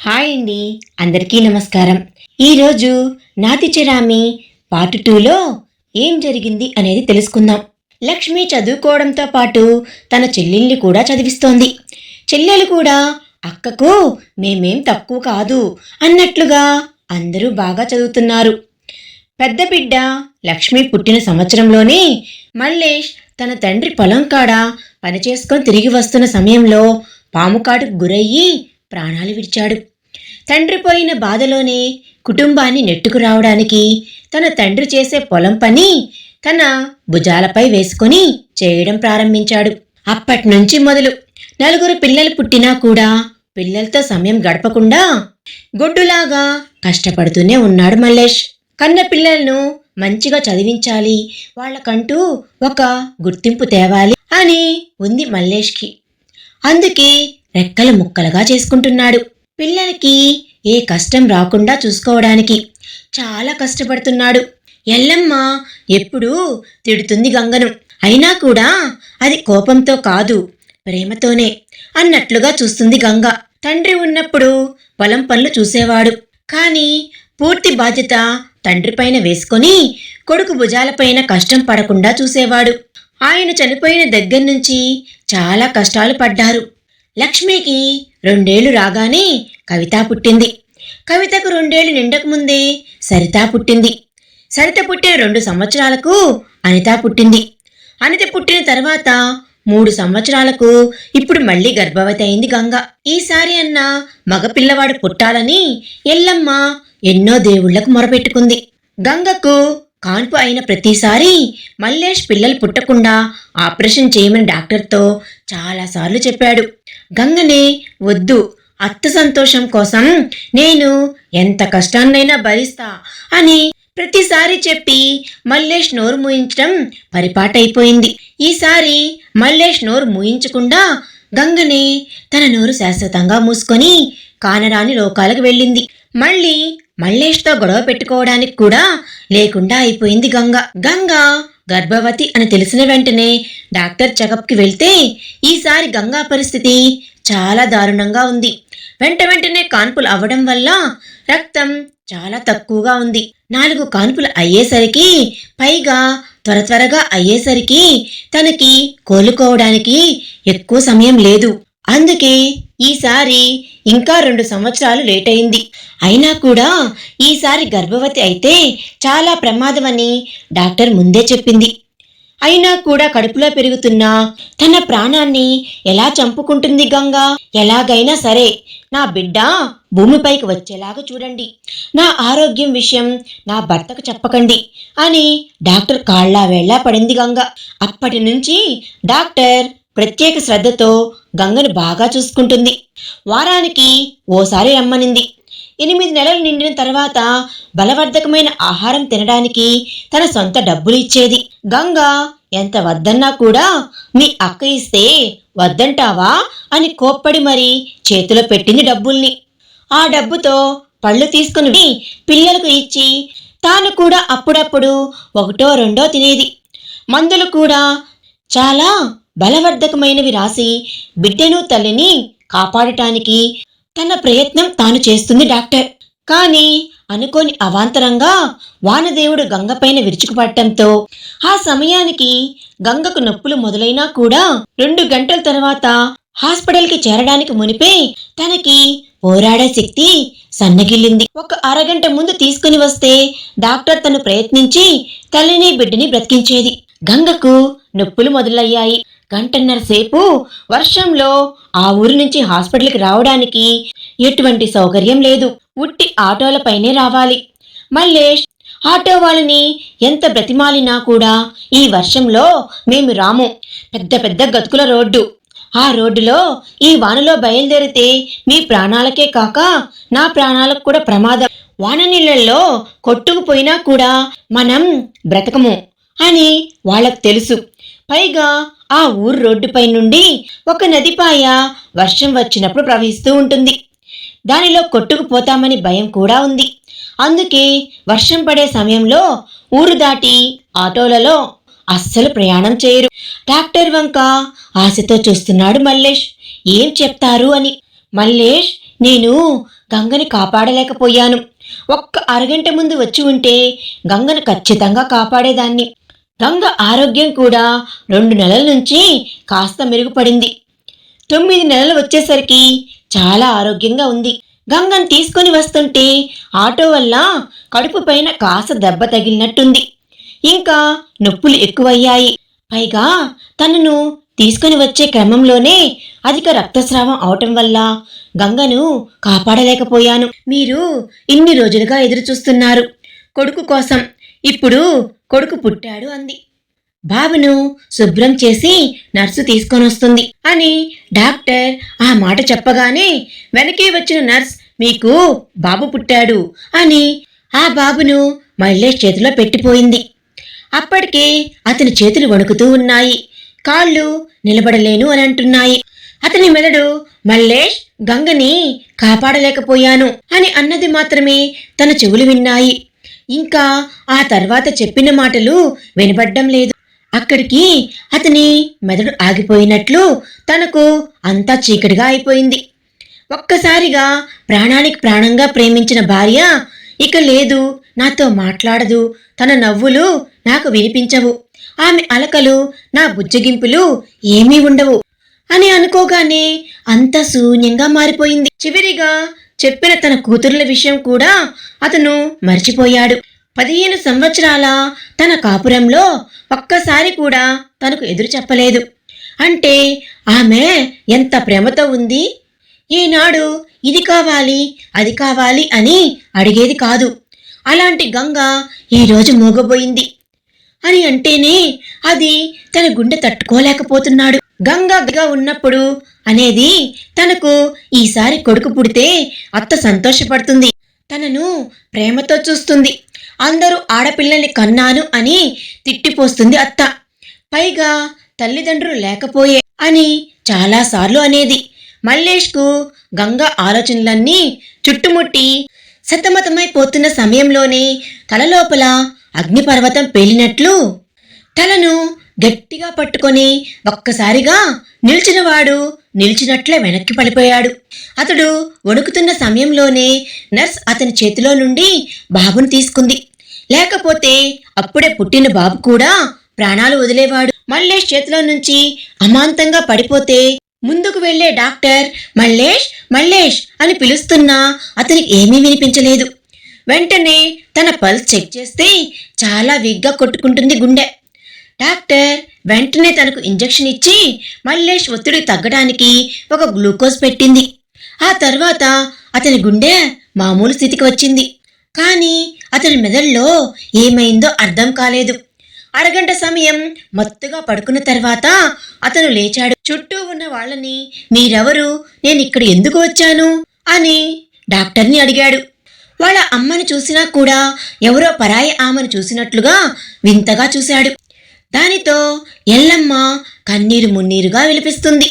Hi అండి, అందరికీ నమస్కారం. ఈరోజు నాతి చరామి పార్ట్ 2లో ఏం జరిగింది అనేది తెలుసుకుందాం. లక్ష్మి చదువుకోవడంతో పాటు తన చెల్లెల్ని కూడా చదివిస్తోంది. చెల్లెలు కూడా అక్కకు మేమేం తక్కువ కాదు అన్నట్లుగా అందరూ బాగా చదువుతున్నారు. పెద్ద బిడ్డ లక్ష్మి పుట్టిన సంవత్సరంలోనే మల్లేష్ తన తండ్రి పొలం కాడ పనిచేసుకొని తిరిగి వస్తున్న సమయంలో పాముకాటుకు గురయ్యి ప్రాణాలు విడిచాడు. తండ్రి పోయిన బాధలోనే కుటుంబాన్ని నెట్టుకురావడానికి తన తండ్రి చేసే పొలం పని తన భుజాలపై వేసుకొని చేయడం ప్రారంభించాడు. అప్పట్నుంచి మొదలు 4 పిల్లలు పుట్టినా కూడా పిల్లలతో సమయం గడపకుండా గొడ్డులాగా కష్టపడుతూనే ఉన్నాడు మల్లేష్. కన్న పిల్లలను మంచిగా చదివించాలి, వాళ్ళకంటూ ఒక గుర్తింపు తేవాలి అని ఉంది మల్లేష్కి. అందుకే రెక్కలు ముక్కలుగా చేసుకుంటున్నాడు. పిల్లలకి ఏ కష్టం రాకుండా చూసుకోవడానికి చాలా కష్టపడుతున్నాడు. ఎల్లమ్మ ఎప్పుడూ తిడుతుంది గంగను, అయినా కూడా అది కోపంతో కాదు ప్రేమతోనే అన్నట్లుగా చూస్తుంది గంగ. తండ్రి ఉన్నప్పుడు పొలం పనులు చూసేవాడు, కానీ పూర్తి బాధ్యత తండ్రిపైన వేసుకొని కొడుకు భుజాలపైన కష్టం పడకుండా చూసేవాడు. ఆయన చనిపోయిన దగ్గర నుంచి చాలా కష్టాలు పడ్డారు. లక్ష్మికి 2 ఏళ్లు రాగానే కవిత పుట్టింది. కవితకు 2 ఏళ్లు నిండకముందే సరిత పుట్టింది. సరిత పుట్టిన 2 సంవత్సరాలకు అనిత పుట్టింది. అనిత పుట్టిన తర్వాత 3 సంవత్సరాలకు ఇప్పుడు మళ్లీ గర్భవతి అయింది గంగ. ఈసారి అన్న మగపిల్లవాడు పుట్టాలని ఎల్లమ్మ ఎన్నో దేవుళ్లకు మొరపెట్టుకుంది. గంగకు కాన్పు అయిన ప్రతిసారి మల్లేష్ పిల్లలు పుట్టకుండా ఆపరేషన్ చేయమని డాక్టర్తో చాలాసార్లు చెప్పాడు. గంగనే వద్దు, అత్త సంతోషం కోసం నేను ఎంత కష్టాన్నైనా భరిస్తా అని ప్రతిసారి చెప్పి మల్లేష్ నోరు మూయించడం పరిపాటైపోయింది. ఈసారి మల్లేష్ నోరు మూయించకుండా గంగనే తన నోరు శాశ్వతంగా మూసుకొని కానరాని లోకాలకు వెళ్ళింది. మళ్ళీ మల్లేష్తో గొడవ పెట్టుకోవడానికి కూడా లేకుండా అయిపోయింది గంగ. గంగ గర్భవతి అని తెలిసిన వెంటనే డాక్టర్ చెకప్కి వెళ్తే ఈసారి గంగా పరిస్థితి చాలా దారుణంగా ఉంది. వెంటనే కాన్పులు అవ్వడం వల్ల రక్తం చాలా తక్కువగా ఉంది. 4 కాన్పులు అయ్యేసరికి, పైగా త్వరగా అయ్యేసరికి తనకి కోలుకోవడానికి ఎక్కువ సమయం లేదు. అందుకే ఈసారి ఇంకా 2 సంవత్సరాలు లేట్ అయింది. అయినా కూడా ఈసారి గర్భవతి అయితే చాలా ప్రమాదమని డాక్టర్ ముందే చెప్పింది. అయినా కూడా కడుపులో పెరుగుతున్న తన ప్రాణాన్ని ఎలా చంపుకుంటుంది గంగ? ఎలాగైనా సరే నా బిడ్డ భూమిపైకి వచ్చేలాగా చూడండి, నా ఆరోగ్యం విషయం నా భర్తకు చెప్పకండి అని డాక్టర్ కాళ్ళ వేళ్ళ పడింది గంగ. అప్పటి నుంచి డాక్టర్ ప్రత్యేక శ్రద్ధతో గంగను బాగా చూసుకుంటుంది. వారానికి ఓసారి రమ్మనింది. 8 నెలలు నిండిన తర్వాత బలవర్ధకమైన ఆహారం తినడానికి తన సొంత డబ్బులు ఇచ్చేది. గంగ ఎంత వద్దన్నా కూడా మీ అక్క ఇస్తే వద్దంటావా అని కోప్పడి మరీ చేతిలో పెట్టింది డబ్బుల్ని. ఆ డబ్బుతో పళ్ళు తీసుకుని పిల్లలకు ఇచ్చి తాను కూడా అప్పుడప్పుడు 1, 2 తినేది. మందులు కూడా చాలా బలవర్ధకమైనవి రాసి బిడ్డను తల్లిని కాపాడటానికి తన ప్రయత్నం తాను చేస్తుంది డాక్టర్. కానీ అనుకోని అవాంతరంగా వానదేవుడు గంగపైన విరుచుకుపడటంతో ఆ సమయానికి గంగకు నొప్పులు మొదలైనా కూడా 2 గంటల తర్వాత హాస్పిటల్కి చేరడానికి మునిపే తనకి పోరాడే శక్తి సన్నగిల్లింది. ఒక అరగంట ముందు తీసుకుని వస్తే డాక్టర్ తను ప్రయత్నించి తల్లిని బిడ్డని బ్రతికించేది. గంగకు నొప్పులు మొదలయ్యాయి. 1.5 గంటల సేపు వర్షంలో ఆ ఊరి నుంచి హాస్పిటల్కి రావడానికి ఎటువంటి సౌకర్యం లేదు. ఉట్టి ఆటోలపైనే రావాలి. మల్లేష్ ఆటో వాళ్ళని ఎంత బ్రతిమాలినా కూడా ఈ వర్షంలో మేము రాము, పెద్ద గతుకుల రోడ్డు, ఆ రోడ్డులో ఈ వానలో బయలుదేరితే మీ ప్రాణాలకే కాక నా ప్రాణాలకు కూడా ప్రమాదం, వాన నీళ్లలో కొట్టుకుపోయినా కూడా మనం బ్రతకము అని వాళ్ళకు తెలుసు. పైగా ఆ ఊరు రోడ్డుపై నుండి ఒక నదిపాయ వర్షం వచ్చినప్పుడు ప్రవహిస్తూ ఉంటుంది. దానిలో కొట్టుకుపోతామని భయం కూడా ఉంది. అందుకే వర్షం పడే సమయంలో ఊరు దాటి ఆటోలలో అస్సలు ప్రయాణం చేయరు. డాక్టర్ వంక ఆశతో చూస్తున్నాడు మల్లేష్, ఏం చెప్తారు అని. మల్లేష్ నేను గంగని కాపాడలేకపోయాను. ఒక్క అరగంట ముందు వచ్చి ఉంటే గంగను ఖచ్చితంగా కాపాడేదాన్ని. గంగ ఆరోగ్యం కూడా 2 నెలల నుంచి కాస్త మెరుగుపడింది. 9 నెలలు వచ్చేసరికి చాలా ఆరోగ్యంగా ఉంది. గంగను తీసుకొని వస్తుంటే ఆటో వల్ల కడుపు పైన కాస్త దెబ్బ తగిలినట్టుంది. ఇంకా నొప్పులు ఎక్కువయ్యాయి. పైగా తనను తీసుకొని వచ్చే క్రమంలోనే అధిక రక్తస్రావం అవటం వల్ల గంగను కాపాడలేకపోయాను. మీరు ఇన్ని రోజులుగా ఎదురుచూస్తున్నారు కొడుకు కోసం. ఇప్పుడు కొడుకు పుట్టాడు అంది. బాబును శుభ్రం చేసి నర్సు తీసుకొనొస్తుంది అని డాక్టర్ ఆ మాట చెప్పగానే వెనకే వచ్చిన నర్స్ మీకు బాబు పుట్టాడు అని ఆ బాబును మల్లేష్ చేతిలో పెట్టిపోయింది. అప్పటికే అతని చేతులు వణుకుతూ ఉన్నాయి. కాళ్ళు నిలబడలేను అని అంటున్నాయి. అతని మెదడు మల్లేష్ గంగని కాపాడలేకపోయాను అని అన్నది మాత్రమే తన చెవులు విన్నాయి. ఇంకా ఆ తర్వాత చెప్పిన మాటలు వినబడ్డం లేదు. అక్కడికి అతని మెదడు ఆగిపోయినట్లు తనకు అంతా చీకటిగా అయిపోయింది. ఒక్కసారిగా ప్రాణానికి ప్రాణంగా ప్రేమించిన భార్య ఇక లేదు, నాతో మాట్లాడదు, తన నవ్వులు నాకు వినిపించవు, ఆమె అలకలు నా బుజ్జగింపులు ఏమీ ఉండవు అని అనుకోగానే అంత శూన్యంగా మారిపోయింది. చివరిగా చెప్పిన తన కూతుర్ల విషయం కూడా అతను మర్చిపోయాడు. 15 సంవత్సరాల తన కాపురంలో ఒక్కసారి కూడా తనకు ఎదురు చెప్పలేదు. అంటే ఆమె ఎంత ప్రేమతో ఉంది. ఈనాడు ఇది కావాలి అది కావాలి అని అడిగేది కాదు. అలాంటి గంగ ఈరోజు మూగబోయింది అని అంటేనే అది తన గుండె తట్టుకోలేకపోతున్నాడు. గంగగా ఉన్నప్పుడు అనేది తనకు ఈసారి కొడుకు పుడితే అత్త సంతోషపడుతుంది, తనను ప్రేమతో చూస్తుంది. అందరూ ఆడపిల్లల్ని కన్నాను అని తిట్టిపోస్తుంది అత్త. పైగా తల్లిదండ్రులు లేకపోయే అని చాలాసార్లు అనేది. మల్లేష్కు గంగ ఆలోచనలన్నీ చుట్టుముట్టి సతమతమైపోతున్న సమయంలోనే తలలోపల అగ్నిపర్వతం పేలినట్లు తలను గట్టిగా పట్టుకొని ఒక్కసారిగా నిల్చినవాడు నిలిచినట్లే వెనక్కి పడిపోయాడు. అతడు వణుకుతున్న సమయంలోనే నర్స్ అతని చేతిలో నుండి బాబును తీసుకుంది. లేకపోతే అప్పుడే పుట్టిన బాబు కూడా ప్రాణాలు వదిలేవాడు. మల్లేష్ చేతిలో నుంచి అమాంతంగా పడిపోతే ముందుకు వెళ్లే డాక్టర్ మల్లేష్ మల్లేష్ అని పిలుస్తున్నా అతనికి ఏమీ వినిపించలేదు. వెంటనే తన పల్స్ చెక్ చేస్తే చాలా వీక్గా కొట్టుకుంటుంది గుండె. డాక్టర్ వెంటనే తనకు ఇంజెక్షన్ ఇచ్చి మల్లేష్ ఒత్తిడి తగ్గడానికి ఒక గ్లూకోజ్ పెట్టింది. ఆ తర్వాత అతని గుండె మామూలు స్థితికి వచ్చింది. కానీ అతని మెదడులో ఏమైందో అర్థం కాలేదు. అరగంట సమయం మత్తుగా పడుకున్న తర్వాత అతను లేచాడు. చుట్టూ ఉన్న వాళ్ళని మీరెవరు, నేను ఇక్కడ ఎందుకు వచ్చాను అని డాక్టర్ని అడిగాడు. వాళ్ళ అమ్మను చూసినా కూడా ఎవరో పరాయి ఆమెను చూసినట్లుగా వింతగా చూశాడు. దానితో ఎల్లమ్మ కన్నీరు మున్నీరుగా విలిపిస్తుంది.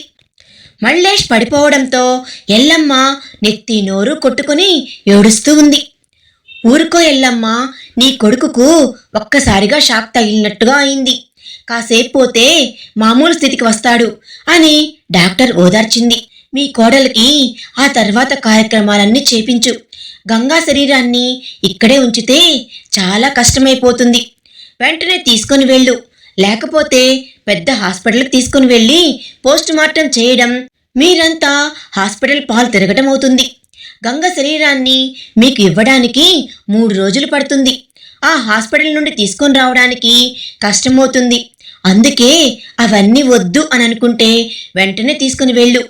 మల్లేష్ పడిపోవడంతో ఎల్లమ్మ నెత్తి నోరు కొట్టుకుని ఏడుస్తూ ఉంది. ఊరుకో ఎల్లమ్మ, నీ కొడుకుకు ఒక్కసారిగా షాక్ తగిలినట్టుగా అయింది, కాసేపు పోతే మామూలు స్థితికి వస్తాడు అని డాక్టర్ ఓదార్చింది. మీ కోడలికి ఆ తర్వాత కార్యక్రమాలన్నీ చేపించు. గంగా శరీరాన్ని ఇక్కడే ఉంచితే చాలా కష్టమైపోతుంది. వెంటనే తీసుకొని వెళ్ళు, లేకపోతే పెద్ద హాస్పిటల్కి తీసుకుని వెళ్ళి పోస్ట్ మార్టం చేయడం, మీరంతా హాస్పిటల్ పాలు తిరగటం అవుతుంది. గంగ శరీరాన్ని మీకు ఇవ్వడానికి 3 రోజులు పడుతుంది. ఆ హాస్పిటల్ నుండి తీసుకొని రావడానికి కష్టమవుతుంది. అందుకే అవన్నీ వద్దు అని అనుకుంటే వెంటనే తీసుకుని వెళ్ళు.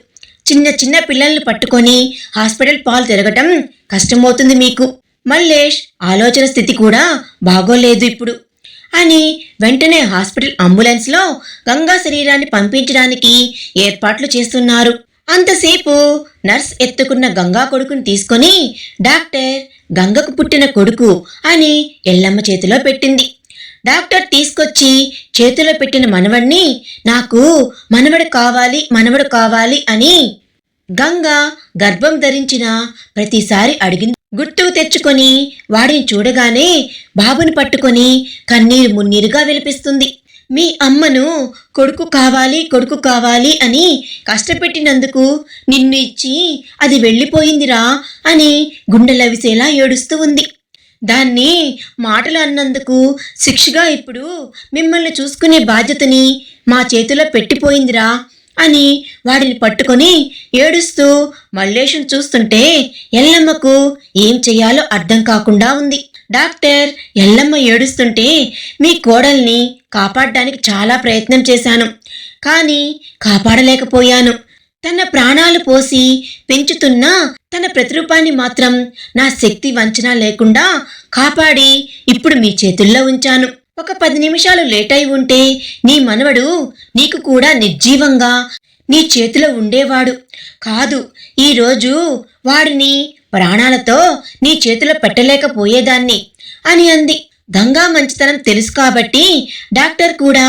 చిన్న చిన్న పిల్లల్ని పట్టుకొని హాస్పిటల్ పాలు తిరగటం కష్టమవుతుంది మీకు. మల్లేష్ ఆలోచన స్థితి కూడా బాగోలేదు ఇప్పుడు అని వెంటనే హాస్పిటల్ అంబులెన్స్లో గంగా శరీరాన్ని పంపించడానికి ఏర్పాట్లు చేస్తున్నారు. అంతసేపు నర్స్ ఎత్తుకున్న గంగా కొడుకుని తీసుకొని డాక్టర్ గంగకు పుట్టిన కొడుకు అని ఎల్లమ్మ చేతిలో పెట్టింది. డాక్టర్ తీసుకొచ్చి చేతిలో పెట్టిన మనవణ్ణి నాకు మనవడు కావాలి అని గంగ గర్భం ధరించిన ప్రతిసారి అడిగింది. గుర్తుకు తెచ్చుకొని వాడిని చూడగానే బాబుని పట్టుకొని కన్నీరు మున్నీరుగా విలిపిస్తుంది. మీ అమ్మను కొడుకు కావాలి కొడుకు కావాలి అని కష్టపెట్టినందుకు నిన్ను ఇచ్చి అది వెళ్ళిపోయిందిరా అని గుండెలవిసేలా ఏడుస్తూ ఉంది. దాన్ని మాటలు అన్నందుకు శిక్షగా ఇప్పుడు మిమ్మల్ని చూసుకునే బాధ్యతని మా చేతిలో పెట్టిపోయిందిరా అని వాడిని పట్టుకొని ఏడుస్తూ మల్లేషుని చూస్తుంటే ఎల్లమ్మకు ఏం చెయ్యాలో అర్థం కాకుండా ఉంది. డాక్టర్, ఎల్లమ్మ ఏడుస్తుంటే మీ కోడల్ని కాపాడడానికి చాలా ప్రయత్నం చేశాను, కానీ కాపాడలేకపోయాను. తన ప్రాణాలు పోసి పెంచుతున్న తన ప్రతిరూపాన్ని మాత్రం నా శక్తి వంచన లేకుండా కాపాడి ఇప్పుడు మీ చేతుల్లో ఉంచాను. ఒక 10 నిమిషాలు లేట్ అయి ఉంటే నీ మనవడు నీకు కూడా నిర్జీవంగా నీ చేతిలో ఉండేవాడు కాదు. ఈరోజు వాడిని ప్రాణాలతో నీ చేతిలో పెట్టలేకపోయేదాన్ని అని అంది. గంగా మంచితనం తెలుసు కాబట్టి డాక్టర్ కూడా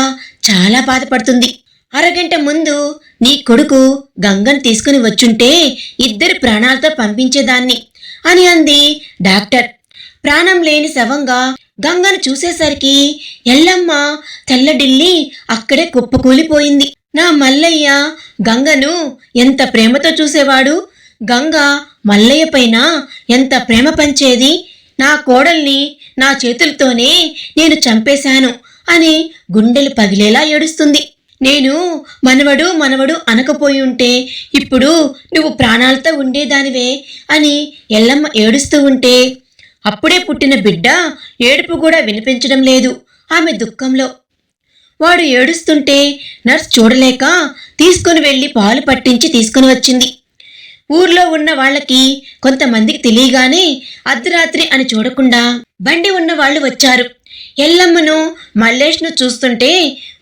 చాలా బాధపడుతుంది. అరగంట ముందు నీ కొడుకు గంగను తీసుకుని వచ్చుంటే ఇద్దరు ప్రాణాలతో పంపించేదాన్ని అని అంది డాక్టర్. ప్రాణం లేని శవంగా గంగను చూసేసరికి ఎల్లమ్మ తెల్లడిల్లి అక్కడే కుప్పకూలిపోయింది. నా మల్లయ్య గంగను ఎంత ప్రేమతో చూసేవాడు, గంగ మల్లయ్య పైన ఎంత ప్రేమ పంచేది. నా కోడల్ని నా చేతులతోనే నేను చంపేశాను అని గుండెలు పగిలేలా ఏడుస్తుంది. నేను మనవడు మనవడు అనకపోయి ఉంటే ఇప్పుడు నువ్వు ప్రాణాలతో ఉండేదానివే అని ఎల్లమ్మ ఏడుస్తూ ఉంటే అప్పుడే పుట్టిన బిడ్డ ఏడుపు కూడా వినిపించడం లేదు ఆమె దుఃఖంలో. వాడు ఏడుస్తుంటే నర్స్ చూడలేక తీసుకుని వెళ్ళి పాలు పట్టించి తీసుకుని వచ్చింది. ఊర్లో ఉన్న వాళ్ళకి కొంతమందికి తెలియగానే అర్ధరాత్రి అని చూడకుండా బండి ఉన్న వాళ్ళు వచ్చారు. ఎల్లమ్మను మల్లేష్ను చూస్తుంటే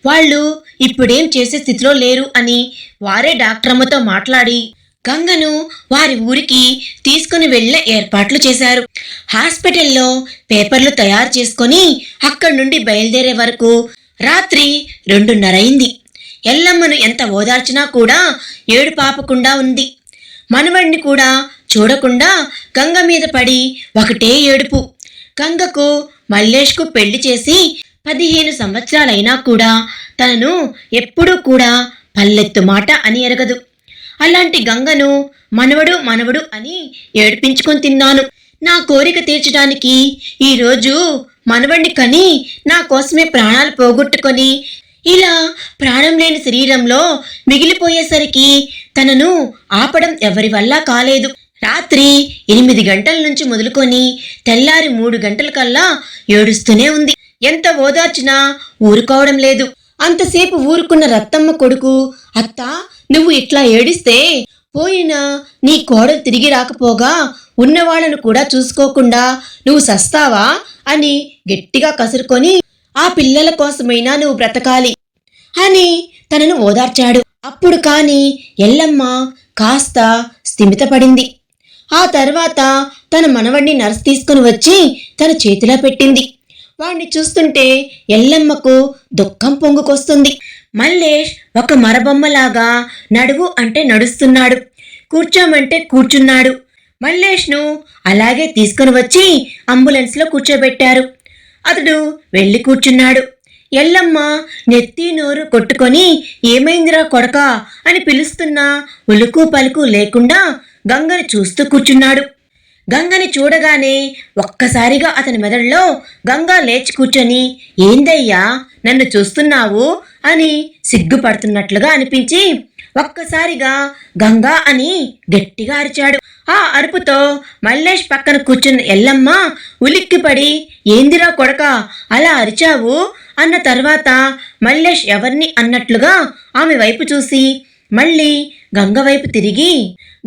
వాళ్ళు ఇప్పుడేం చేసే స్థితిలో లేరు అని వారే డాక్టరమ్మతో మాట్లాడి గంగను వారి ఊరికి తీసుకుని వెళ్ళే ఏర్పాట్లు చేశారు. హాస్పిటల్లో పేపర్లు తయారు చేసుకొని అక్కడి నుండి బయలుదేరే వరకు రాత్రి 2:30 అయింది. ఎల్లమ్మను ఎంత ఓదార్చినా కూడా ఏడు పాపకుండా ఉంది. మనవణ్ణి కూడా చూడకుండా గంగ మీద పడి ఒకటే ఏడుపు. గంగకు మల్లేష్కు పెళ్లి చేసి 15 సంవత్సరాలైనా కూడా తనను ఎప్పుడూ కూడా పల్లెత్తు మాట అని ఎరగదు. అలాంటి గంగను మనవడు మనవడు అని ఏడిపించుకొని తిన్నాను. నా కోరిక తీర్చడానికి ఈరోజు మనవణ్ణి కని నా కోసమే ప్రాణాలు పోగొట్టుకొని ఇలా ప్రాణం లేని శరీరంలో మిగిలిపోయేసరికి తనను ఆపడం ఎవరి వల్ల కాలేదు. రాత్రి 8 గంటల నుంచి మొదలుకొని తెల్లారి 3 గంటల కల్లా ఏడుస్తూనే ఉంది. ఎంత ఓదార్చినా ఊరుకోవడం లేదు. అంతసేపు ఊరుకున్న రత్తమ్మ కొడుకు, అత్త నువ్వు ఇట్లా ఏడిస్తే పోయినా నీ కోడలు తిరిగి రాకపోగా ఉన్నవాళ్లను కూడా చూసుకోకుండా నువ్వు సస్తావా అని గట్టిగా కసురుకొని ఆ పిల్లల కోసమైనా నువ్వు బ్రతకాలి అని తనను ఓదార్చాడు. అప్పుడు కాని ఎల్లమ్మ కాస్త స్థిమితపడింది. ఆ తర్వాత తన మనవడిని నర్స్ తీసుకుని వచ్చి తన చేతిలో పెట్టింది. వాణ్ణి చూస్తుంటే ఎల్లమ్మకు దుఃఖం పొంగుకొస్తుంది. మల్లేష్ ఒక మరబొమ్మలాగా నడువు అంటే నడుస్తున్నాడు, కూర్చోమంటే కూర్చున్నాడు. మల్లేష్ను అలాగే తీసుకుని వచ్చి అంబులెన్స్లో కూర్చోబెట్టారు. అతడు వెళ్ళి కూర్చున్నాడు. ఎల్లమ్మ నెత్తి నోరు కొట్టుకొని ఏమైందిరా కొడకా అని పిలుస్తున్నా ఉలుకు పలుకు లేకుండా గంగని చూస్తూ కూర్చున్నాడు. గంగని చూడగానే ఒక్కసారిగా అతని మెదడులో గంగా లేచి కూర్చొని ఏందయ్యా నన్ను చూస్తున్నావు అని సిగ్గుపడుతున్నట్లుగా అనిపించి ఒక్కసారిగా గంగా అని గట్టిగా అరిచాడు. ఆ అరుపుతో మల్లేష్ పక్కన కూర్చున్న ఎల్లమ్మ ఉలిక్కిపడి ఏందిరా కొడక అలా అరిచావు అన్న తర్వాత మల్లేష్ ఎవరిని అన్నట్లుగా ఆమె వైపు చూసి మళ్ళీ గంగ వైపు తిరిగి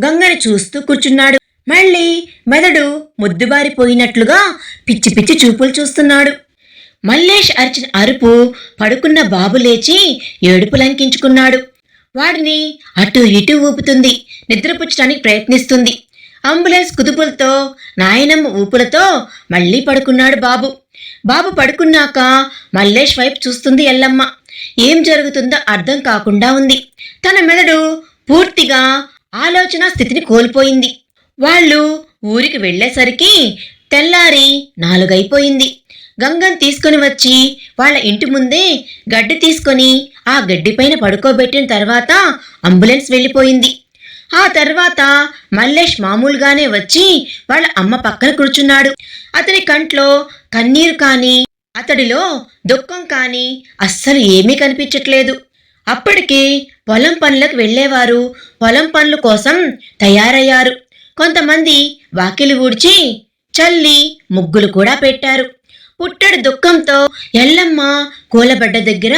గంగని చూస్తూ కూర్చున్నాడు. మళ్ళీ మెదడు ముద్దుబారిపోయినట్లుగా పిచ్చి పిచ్చి చూపులు చూస్తున్నాడు. మల్లేష్ అరిచిన అరుపు పడుకున్న బాబు లేచి ఏడుపు లంకించుకున్నాడు. వాడిని అటు ఇటు ఊపుతుంది, నిద్రపుచ్చడానికి ప్రయత్నిస్తుంది. అంబులెన్స్ కుదుపులతో నాయనమ్మ ఊపులతో మళ్ళీ పడుకున్నాడు బాబు. బాబు పడుకున్నాక మల్లేష్ వైపు చూస్తుంది ఎల్లమ్మ. ఏం జరుగుతుందో అర్థం కాకుండా ఉంది. తన మెదడు పూర్తిగా ఆలోచన స్థితిని కోల్పోయింది. వాళ్ళు ఊరికి వెళ్లేసరికి తెల్లారి 4 అయిపోయింది. గంగని తీసుకుని వచ్చి వాళ్ళ ఇంటి ముందే గడ్డి తీసుకొని ఆ గడ్డిపైన పడుకోబెట్టిన తర్వాత అంబులెన్స్ వెళ్ళిపోయింది. ఆ తర్వాత మల్లేష్ మామూలుగానే వచ్చి వాళ్ళ అమ్మ పక్కన కూర్చున్నాడు. అతని కంట్లో కన్నీరు కానీ అతడిలో దుఃఖం కానీ అస్సలు ఏమీ కనిపించట్లేదు. అప్పటికి పొలం పనులకు వెళ్ళేవారు పొలం పనుల కోసం తయారయ్యారు. కొంతమంది వాకిలి ఊడ్చి చల్లి ముగ్గులు కూడా పెట్టారు. పుట్టడి దుఃఖంతో ఎల్లమ్మ కూలబడ్డ దగ్గర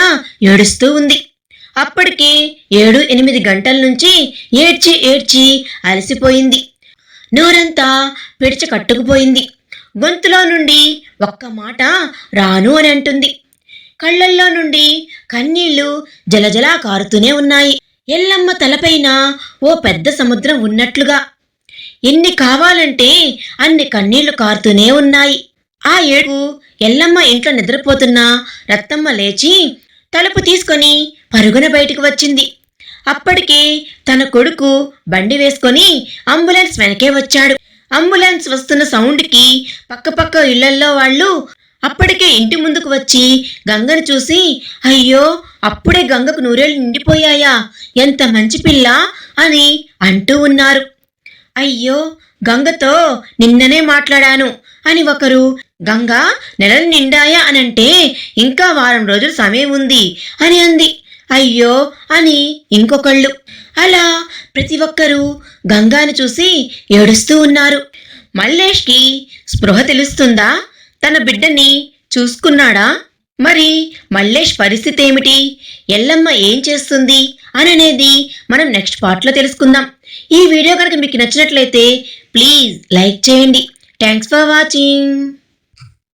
ఏడుస్తూ ఉంది. అప్పటికి 7-8 గంటల నుంచి ఏడ్చి ఏడ్చి అలసిపోయింది. నోరంతా పిడిచ కట్టుకుపోయింది. గొంతులో నుండి ఒక్క మాట రాను అని అంటుంది. కళ్ళల్లో నుండి కన్నీళ్లు జలజలా కారుతూనే ఉన్నాయి. ఎల్లమ్మ తలపైన ఓ పెద్ద సముద్రం ఉన్నట్లుగా ఎన్ని కావాలంటే అన్ని కన్నీళ్లు కారుతూనే ఉన్నాయి. ఆ ఏడు ఎల్లమ్మ ఇంట్లో నిద్రపోతున్న రత్తమ్మ లేచి తలుపు తీసుకొని పరుగున బయటికి వచ్చింది. అప్పటికే తన కొడుకు బండి వేసుకొని అంబులెన్స్ వెనకే వచ్చాడు. అంబులెన్స్ వస్తున్న సౌండ్కి పక్కపక్క ఇళ్లల్లో వాళ్ళు అప్పటికే ఇంటి ముందుకు వచ్చి గంగను చూసి, అయ్యో అప్పుడే గంగకు నూరేళ్లు నిండిపోయాయా, ఎంత మంచి పిల్ల అని అంటూ ఉన్నారు. అయ్యో గంగతో నిన్ననే మాట్లాడాను అని ఒకరు, గంగా నెలలు నిండాయా అనంటే ఇంకా వారం రోజులు సమయం ఉంది అని అంది. అయ్యో అని ఇంకొకళ్ళు. అలా ప్రతి ఒక్కరూ గంగాని చూసి ఏడుస్తూ ఉన్నారు. మల్లేష్కి స్పృహ తెలుస్తుందా? తన బిడ్డని చూసుకున్నాడా? మరి మల్లేష్ పరిస్థితి ఏమిటి? ఎల్లమ్మ ఏం చేస్తుంది అనేది మనం నెక్స్ట్ పార్ట్లో తెలుసుకుందాం. ఈ వీడియో కనుక మీకు నచ్చినట్లయితే ప్లీజ్ లైక్ చేయండి. Thanks for watching.